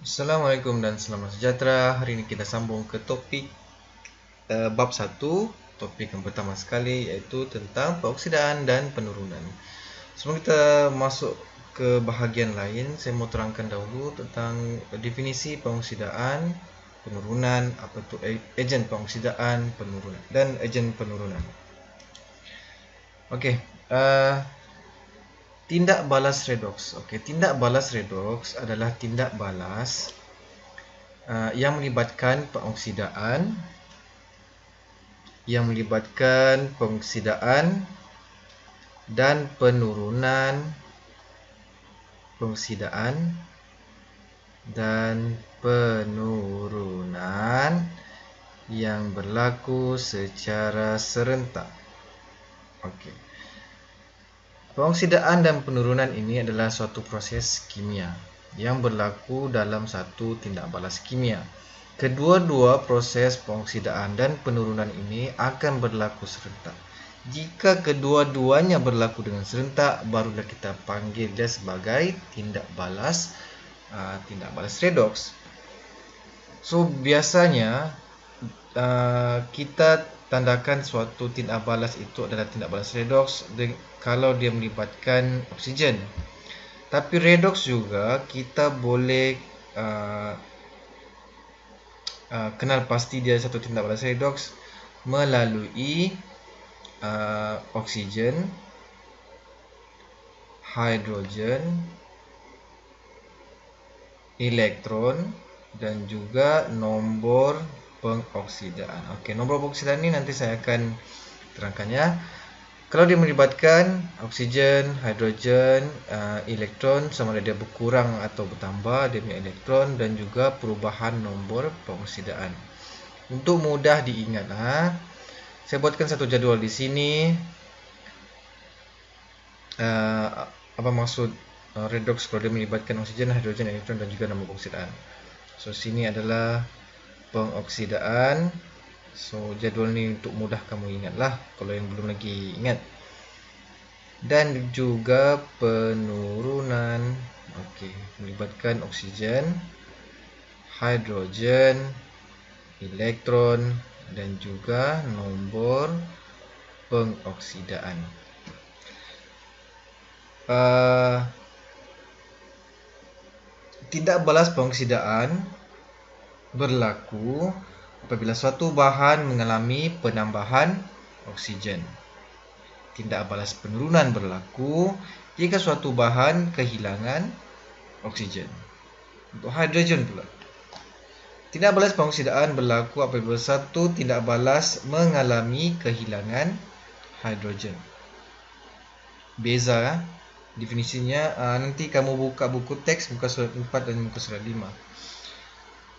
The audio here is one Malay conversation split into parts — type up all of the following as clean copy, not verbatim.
Assalamualaikum dan selamat sejahtera. Hari ini kita sambung ke topik bab 1. Topik yang pertama sekali iaitu tentang peroksidaan dan penurunan. Sebelum kita masuk ke bahagian lain, saya mau terangkan dahulu tentang definisi peroksidaan, penurunan, apa itu ejen peroksidaan, penurunan dan ejen penurunan. Okey, tindak balas redox. Okey, tindak balas redox adalah tindak balas yang melibatkan pengoksidaan dan penurunan yang berlaku secara serentak. Okey. Pengoksidaan dan penurunan ini adalah suatu proses kimia yang berlaku dalam satu tindak balas kimia. Kedua-dua proses pengoksidaan dan penurunan ini akan berlaku serentak. Jika kedua-duanya berlaku dengan serentak, barulah kita panggil dia sebagai tindak balas redox. So biasanya kita tandakan suatu tindak balas itu adalah tindak balas redox kalau dia melibatkan oksigen. Tapi redox juga kita boleh kenal pasti dia satu tindak balas redox melalui oksigen, hidrogen, elektron dan juga nombor pengoksidaan. Okey, nombor pengoksidaan ni nanti saya akan terangkannya. Kalau dia melibatkan oksigen, hidrogen, elektron, sama ada dia berkurang atau bertambah dia punya elektron dan juga perubahan nombor pengoksidaan. Untuk mudah diingat, saya buatkan satu jadual di sini. Apa maksud redox kalau dia melibatkan oksigen, hidrogen, elektron dan juga nombor pengoksidaan. So sini adalah pengoksidaan. So jadual ni untuk mudah kamu ingatlah kalau yang belum lagi ingat. Dan juga penurunan. Okey, melibatkan oksigen, hidrogen, elektron dan juga nombor pengoksidaan. Tindak balas pengoksidaan berlaku apabila suatu bahan mengalami penambahan oksigen. Tindak balas penurunan berlaku jika suatu bahan kehilangan oksigen. Untuk hidrogen pula, tindak balas pengoksidaan berlaku apabila satu tindak balas mengalami kehilangan hidrogen. Beza definisinya, nanti kamu buka buku teks muka surat 4 dan muka surat 5.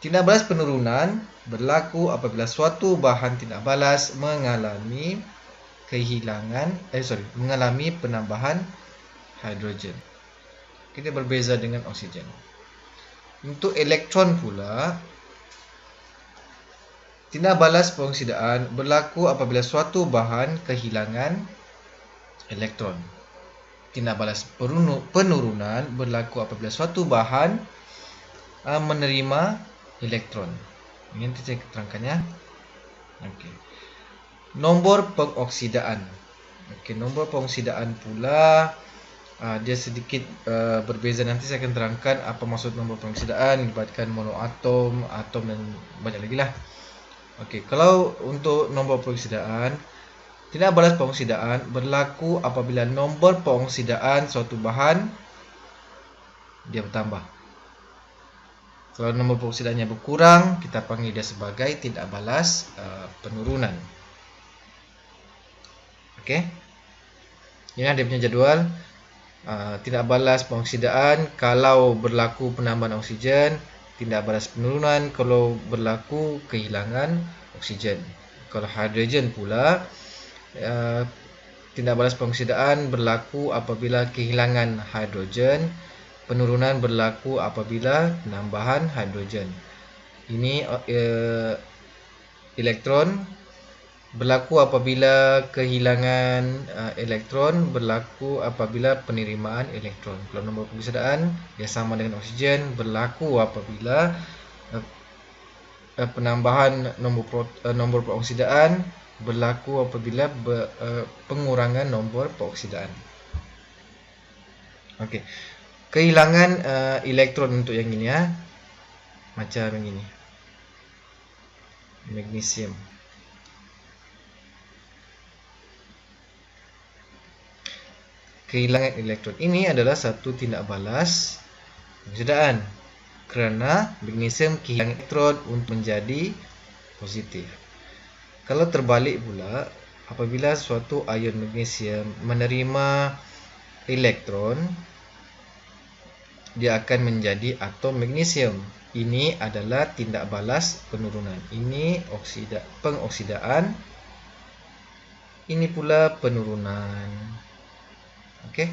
Tindak balas penurunan berlaku apabila suatu bahan tindak balas mengalami penambahan hidrogen. Kita berbeza dengan oksigen. Untuk elektron pula, tindak balas pengoksidaan berlaku apabila suatu bahan kehilangan elektron. Tindak balas penurunan berlaku apabila suatu bahan menerima elektron. Ini nanti saya terangkannya. Okey. Nombor pengoksidaan. Okey, nombor pengoksidaan pula dia sedikit berbeza. Nanti saya akan terangkan apa maksud nombor pengoksidaan, melibatkan monoatom, atom dan banyak lagi lah. Okey, kalau untuk nombor pengoksidaan, tindak balas pengoksidaan berlaku apabila nombor pengoksidaan suatu bahan dia bertambah. Kalau nombor pengoksidaannya berkurang, kita panggil dia sebagai tindak balas penurunan. Okey. Ini dia punya jadual. Tindak balas pengoksidaan kalau berlaku penambahan oksigen, tindak balas penurunan kalau berlaku kehilangan oksigen. Kalau hidrogen pula, tindak balas pengoksidaan berlaku apabila kehilangan hidrogen, penurunan berlaku apabila penambahan hidrogen. Ini elektron Berlaku apabila kehilangan elektron, berlaku apabila penerimaan elektron. Kalau nombor pengusidaan dia sama dengan oksigen, berlaku apabila penambahan nombor peroksidaan, berlaku apabila pengurangan nombor peroksidaan. Okey. Kehilangan elektron untuk yang ini ya. Macam yang ini. Magnesium. Kehilangan elektron ini adalah satu tindak balas pengoksidaan kerana magnesium kehilangan elektron untuk menjadi positif. Kalau terbalik pula, apabila suatu ion magnesium menerima elektron, dia akan menjadi atom magnesium. Ini adalah tindak balas penurunan. Ini pengoksidaan. Ini pula penurunan. Okey.